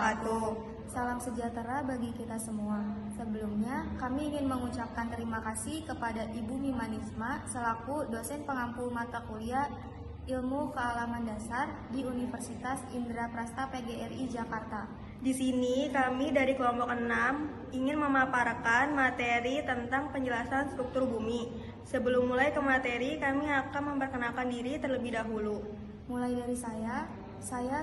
wabarakatuh. Salam sejahtera bagi kita semua. Sebelumnya, kami ingin mengucapkan terima kasih kepada Ibu Mimanisma selaku dosen pengampu mata kuliah Ilmu Kealaman Dasar di Universitas Indraprasta PGRI Jakarta. Di sini kami dari kelompok 6 ingin memaparkan materi tentang penjelasan struktur bumi. Sebelum mulai ke materi, kami akan memperkenalkan diri terlebih dahulu. Mulai dari saya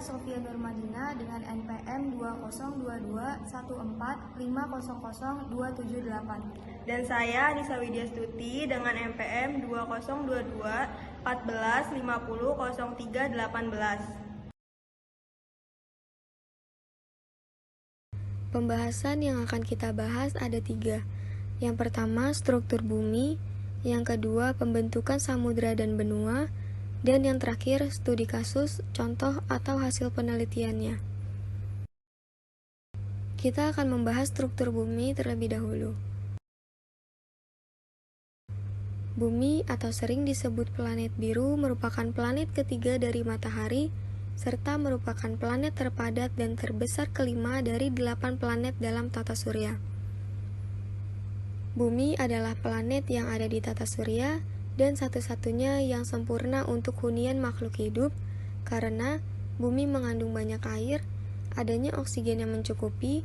Sofia Nurmadina dengan NPM 202214500278. Dan saya Anissa Widyastuti dengan NPM 202214500318. Pembahasan yang akan kita bahas ada 3. Yang pertama, struktur bumi. Yang kedua, pembentukan samudra dan benua. Dan yang terakhir, studi kasus, contoh, atau hasil penelitiannya. Kita akan membahas struktur bumi terlebih dahulu. Bumi atau sering disebut planet biru merupakan planet ketiga dari matahari, serta merupakan planet terpadat dan terbesar kelima dari 8 planet dalam tata surya. Bumi adalah planet yang ada di tata surya dan satu-satunya yang sempurna untuk hunian makhluk hidup karena bumi mengandung banyak air, adanya oksigen yang mencukupi,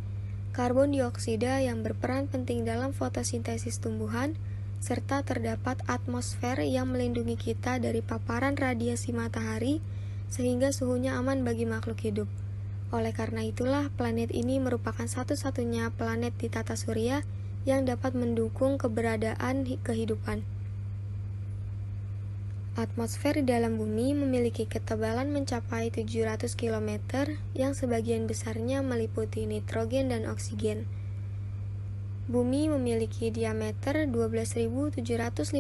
karbon dioksida yang berperan penting dalam fotosintesis tumbuhan, serta terdapat atmosfer yang melindungi kita dari paparan radiasi matahari sehingga suhunya aman bagi makhluk hidup. Oleh karena itulah planet ini merupakan satu-satunya planet di tata surya yang dapat mendukung keberadaan kehidupan. Atmosfer di dalam bumi memiliki ketebalan mencapai 700 km yang sebagian besarnya meliputi nitrogen dan oksigen. Bumi memiliki diameter 12.756,3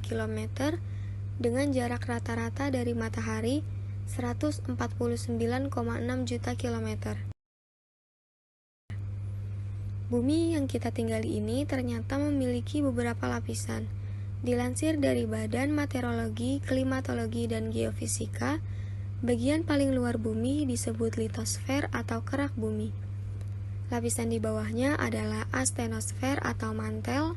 km dengan jarak rata-rata dari matahari 149,6 juta kilometer. Bumi yang kita tinggali ini ternyata memiliki beberapa lapisan. Dilansir dari Badan Meteorologi, Klimatologi, dan Geofisika, bagian paling luar bumi disebut litosfer atau kerak bumi. Lapisan di bawahnya adalah astenosfer atau mantel,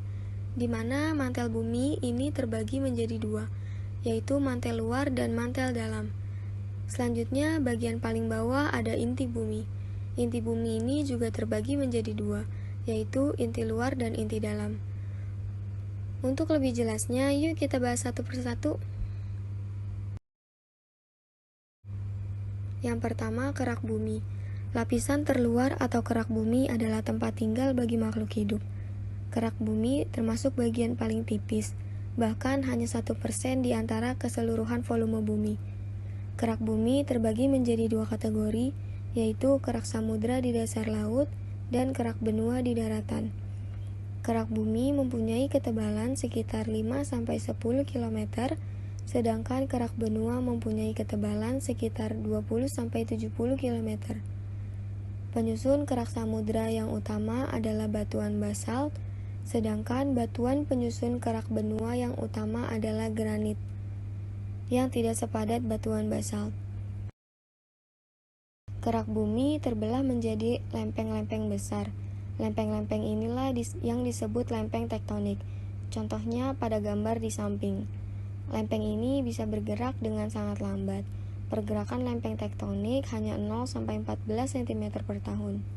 di mana mantel bumi ini terbagi menjadi 2, yaitu mantel luar dan mantel dalam. Selanjutnya, bagian paling bawah ada inti bumi. Inti bumi ini juga terbagi menjadi 2, yaitu inti luar dan inti dalam. Untuk lebih jelasnya, yuk kita bahas satu persatu. Yang pertama, kerak bumi. Lapisan terluar atau kerak bumi adalah tempat tinggal bagi makhluk hidup. Kerak bumi termasuk bagian paling tipis, bahkan hanya 1% di antara keseluruhan volume bumi. Kerak bumi terbagi menjadi 2 kategori, yaitu kerak samudra di dasar laut dan kerak benua di daratan. Kerak bumi mempunyai ketebalan sekitar 5-10 km, sedangkan kerak benua mempunyai ketebalan sekitar 20-70 km. Penyusun kerak samudra yang utama adalah batuan basalt, sedangkan batuan penyusun kerak benua yang utama adalah granit, yang tidak sepadat batuan basalt. Kerak bumi terbelah menjadi lempeng-lempeng besar. Lempeng-lempeng inilah yang disebut lempeng tektonik. Contohnya pada gambar di samping. Lempeng ini bisa bergerak dengan sangat lambat. Pergerakan lempeng tektonik hanya 0-14 cm per tahun.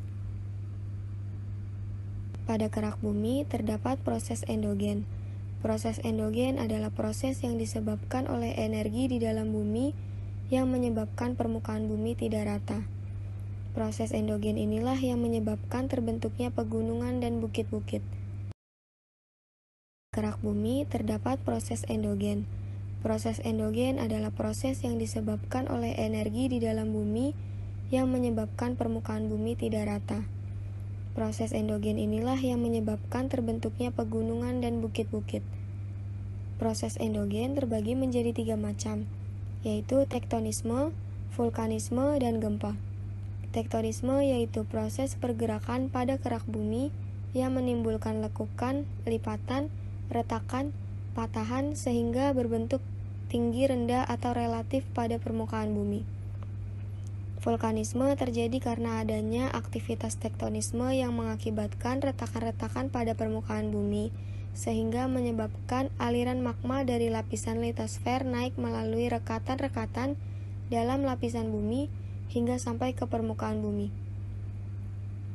Pada kerak bumi terdapat proses endogen. Proses endogen adalah proses yang disebabkan oleh energi di dalam bumi yang menyebabkan permukaan bumi tidak rata. Proses endogen inilah yang menyebabkan terbentuknya pegunungan dan bukit-bukit. Kerak bumi terdapat proses endogen. Proses endogen adalah proses yang disebabkan oleh energi di dalam bumi yang menyebabkan permukaan bumi tidak rata. Proses endogen inilah yang menyebabkan terbentuknya pegunungan dan bukit-bukit. Proses endogen terbagi menjadi 3 macam, yaitu tektonisme, vulkanisme, dan gempa. Tektonisme yaitu proses pergerakan pada kerak bumi yang menimbulkan lekukan, lipatan, retakan, patahan sehingga berbentuk tinggi rendah atau relatif pada permukaan bumi. Vulkanisme terjadi karena adanya aktivitas tektonisme yang mengakibatkan retakan-retakan pada permukaan bumi, sehingga menyebabkan aliran magma dari lapisan litosfer naik melalui rekatan-rekatan dalam lapisan bumi hingga sampai ke permukaan bumi.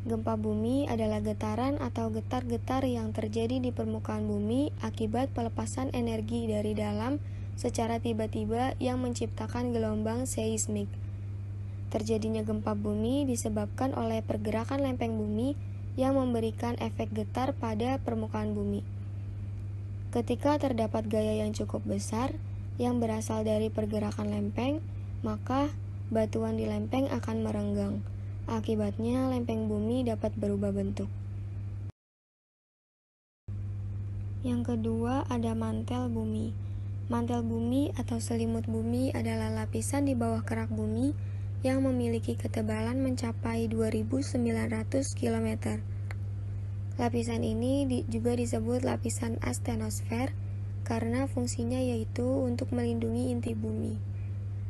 Gempa bumi adalah getaran atau getar-getar yang terjadi di permukaan bumi akibat pelepasan energi dari dalam secara tiba-tiba yang menciptakan gelombang seismik. Terjadinya gempa bumi disebabkan oleh pergerakan lempeng bumi yang memberikan efek getar pada permukaan bumi. Ketika terdapat gaya yang cukup besar yang berasal dari pergerakan lempeng, maka batuan di lempeng akan merenggang. Akibatnya, lempeng bumi dapat berubah bentuk. Yang kedua, ada mantel bumi. Mantel bumi atau selimut bumi adalah lapisan di bawah kerak bumi yang memiliki ketebalan mencapai 2.900 km. Lapisan ini juga disebut lapisan astenosfer karena fungsinya yaitu untuk melindungi inti bumi.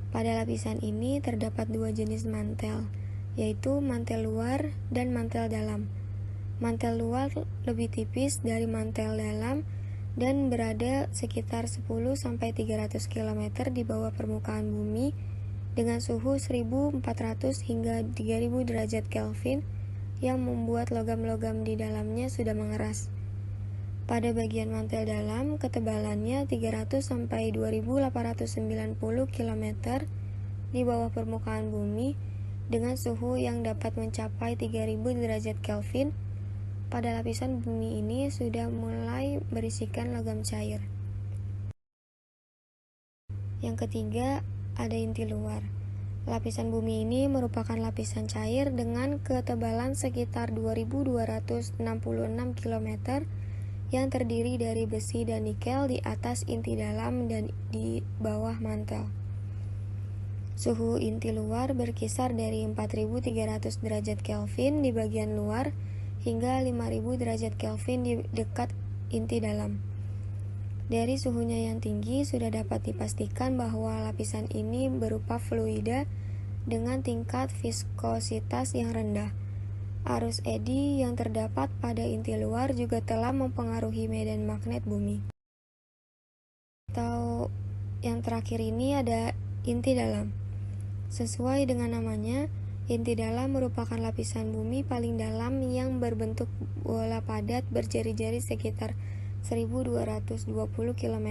Pada lapisan ini terdapat dua jenis mantel, yaitu mantel luar dan mantel dalam. Mantel luar lebih tipis dari mantel dalam dan berada sekitar 10-300 km di bawah permukaan bumi dengan suhu 1400 hingga 3000 derajat Kelvin yang membuat logam-logam di dalamnya sudah mengeras. Pada bagian mantel dalam, ketebalannya 300-2890 km di bawah permukaan bumi dengan suhu yang dapat mencapai 3000 derajat Kelvin. Pada lapisan bumi ini sudah mulai berisikan logam cair. Yang ketiga, ada inti luar. Lapisan bumi ini merupakan lapisan cair dengan ketebalan sekitar 2266 km yang terdiri dari besi dan nikel di atas inti dalam dan di bawah mantel. Suhu inti luar berkisar dari 4300 derajat Kelvin di bagian luar hingga 5000 derajat Kelvin di dekat inti dalam. Dari suhunya yang tinggi sudah dapat dipastikan bahwa lapisan ini berupa fluida dengan tingkat viskositas yang rendah. Arus eddy yang terdapat pada inti luar juga telah mempengaruhi medan magnet bumi. Atau yang terakhir ini ada inti dalam. Sesuai dengan namanya, inti dalam merupakan lapisan bumi paling dalam yang berbentuk bola padat berjari-jari sekitar 1220 km.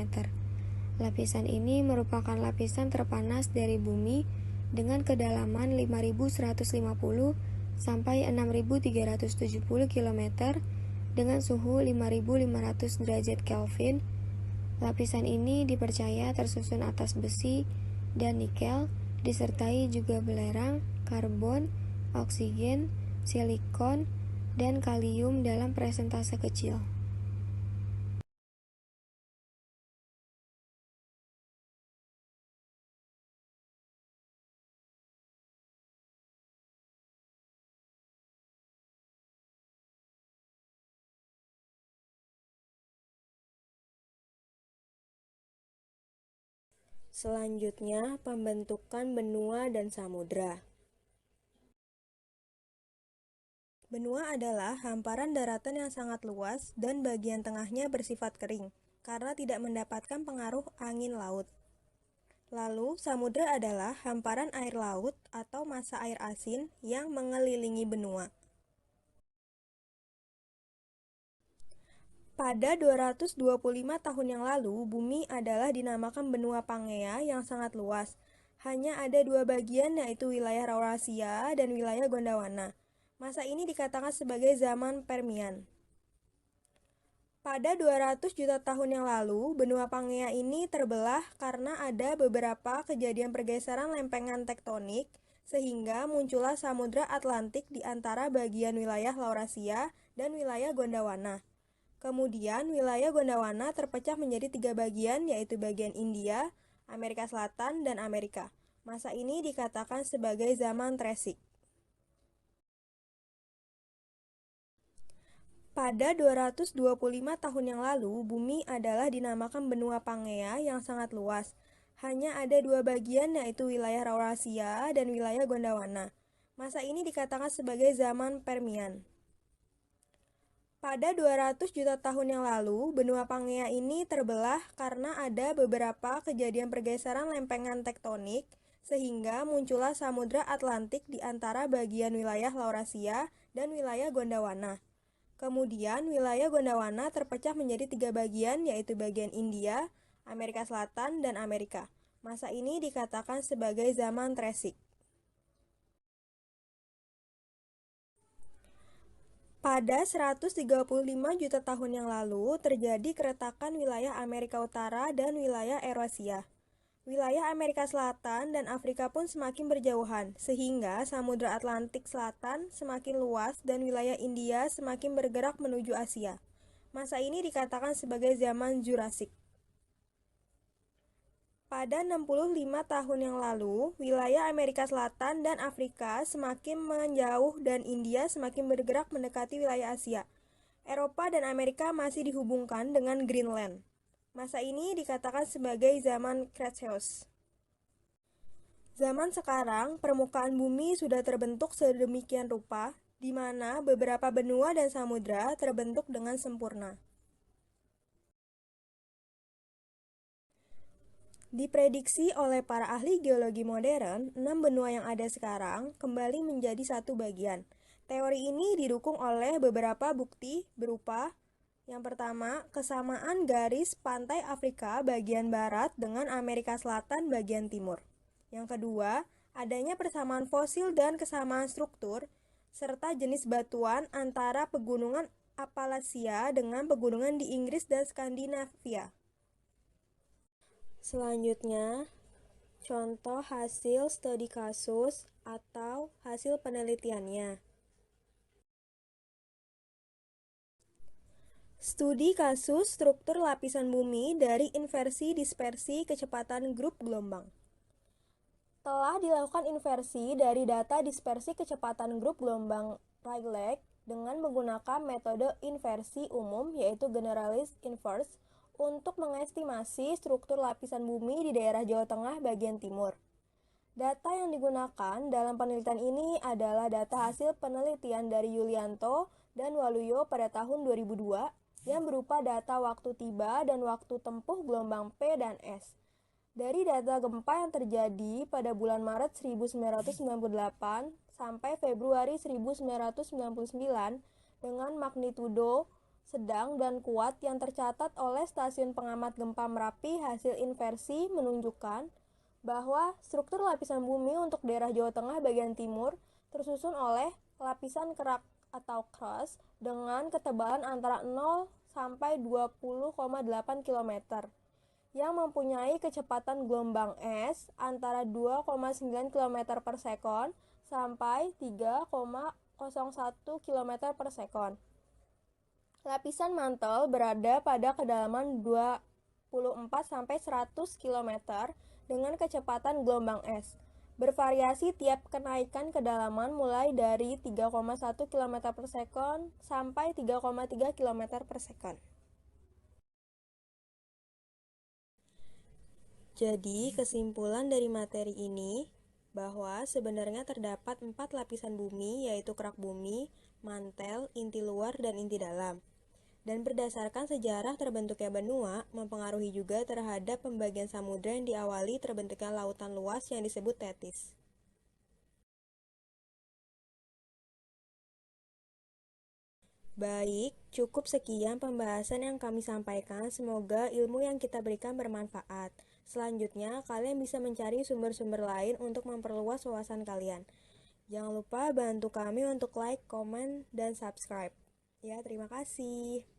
Lapisan ini merupakan lapisan terpanas dari bumi dengan kedalaman 5150 sampai 6370 km dengan suhu 5500 derajat Kelvin. Lapisan ini dipercaya tersusun atas besi dan nikel, disertai juga belerang, karbon, oksigen, silikon, dan kalium dalam persentase kecil. Selanjutnya, pembentukan benua dan samudra. Benua adalah hamparan daratan yang sangat luas dan bagian tengahnya bersifat kering karena tidak mendapatkan pengaruh angin laut. Lalu, samudra adalah hamparan air laut atau massa air asin yang mengelilingi benua. Pada 225 tahun yang lalu, bumi adalah dinamakan benua Pangea yang sangat luas. Hanya ada dua bagian, yaitu wilayah Laurasia dan wilayah Gondwana. Masa ini dikatakan sebagai zaman Permian. Pada 200 juta tahun yang lalu, benua Pangea ini terbelah karena ada beberapa kejadian pergeseran lempengan tektonik, sehingga muncullah Samudra Atlantik di antara bagian wilayah Laurasia dan wilayah Gondwana. Kemudian, wilayah Gondwana terpecah menjadi 3 bagian, yaitu bagian India, Amerika Selatan, dan Amerika. Masa ini dikatakan sebagai zaman Triasik. Pada 225 tahun yang lalu, bumi adalah dinamakan benua Pangea yang sangat luas. hanya ada dua bagian, yaitu wilayah Laurasia dan wilayah Gondwana. Masa ini dikatakan sebagai zaman Permian. Pada 200 juta tahun yang lalu, benua Pangea ini terbelah karena ada beberapa kejadian pergeseran lempengan tektonik, sehingga muncullah Samudra Atlantik di antara bagian wilayah Laurasia dan wilayah Gondwana. Kemudian, wilayah Gondwana terpecah menjadi tiga bagian, yaitu bagian India, Amerika Selatan, dan Amerika. Masa ini dikatakan sebagai zaman Triasik. Pada 135 juta tahun yang lalu, terjadi keretakan wilayah Amerika Utara dan wilayah Eurasia. Wilayah Amerika Selatan dan Afrika pun semakin berjauhan, sehingga Samudra Atlantik Selatan semakin luas dan wilayah India semakin bergerak menuju Asia. Masa ini dikatakan sebagai zaman Jurassik. Pada 65 tahun yang lalu, wilayah Amerika Selatan dan Afrika semakin menjauh dan India semakin bergerak mendekati wilayah Asia. Eropa dan Amerika masih dihubungkan dengan Greenland. Masa ini dikatakan sebagai zaman Cretaceous. Zaman sekarang, permukaan bumi sudah terbentuk sedemikian rupa, di mana beberapa benua dan samudra terbentuk dengan sempurna. Diprediksi oleh para ahli geologi modern, 6 benua yang ada sekarang kembali menjadi satu bagian. Teori ini didukung oleh beberapa bukti berupa: yang pertama, kesamaan garis pantai Afrika bagian barat dengan Amerika Selatan bagian timur. Yang kedua, adanya persamaan fosil dan kesamaan struktur, serta jenis batuan antara pegunungan Appalachia dengan pegunungan di Inggris dan Skandinavia. Selanjutnya, contoh hasil studi kasus atau hasil penelitiannya. Studi kasus struktur lapisan bumi dari inversi dispersi kecepatan grup gelombang. Telah dilakukan inversi dari data dispersi kecepatan grup gelombang Rayleigh dengan menggunakan metode inversi umum, yaitu generalized inverse, untuk mengestimasi struktur lapisan bumi di daerah Jawa Tengah bagian timur. Data yang digunakan dalam penelitian ini adalah data hasil penelitian dari Yulianto dan Waluyo pada tahun 2002 yang berupa data waktu tiba dan waktu tempuh gelombang P dan S. Dari data gempa yang terjadi pada bulan Maret 1998 sampai Februari 1999 dengan magnitudo sedang dan kuat yang tercatat oleh Stasiun Pengamat Gempa Merapi, hasil inversi menunjukkan bahwa struktur lapisan bumi untuk daerah Jawa Tengah bagian timur tersusun oleh lapisan kerak atau crust dengan ketebalan antara 0 sampai 20,8 km yang mempunyai kecepatan gelombang S antara 2,9 km per sekon sampai 3,01 km per sekon. Lapisan mantel berada pada kedalaman 24-100 km dengan kecepatan gelombang S. Bervariasi tiap kenaikan kedalaman mulai dari 3,1 km per sekon sampai 3,3 km per sekon. Jadi, kesimpulan dari materi ini bahwa sebenarnya terdapat 4 lapisan bumi, yaitu kerak bumi, mantel, inti luar, dan inti dalam. Dan berdasarkan sejarah terbentuknya benua, mempengaruhi juga terhadap pembagian samudra yang diawali terbentuknya lautan luas yang disebut Tethys. Baik, cukup sekian pembahasan yang kami sampaikan. Semoga ilmu yang kita berikan bermanfaat. Selanjutnya, kalian bisa mencari sumber-sumber lain untuk memperluas wawasan kalian. Jangan lupa bantu kami untuk like, komen, dan subscribe. Ya, terima kasih.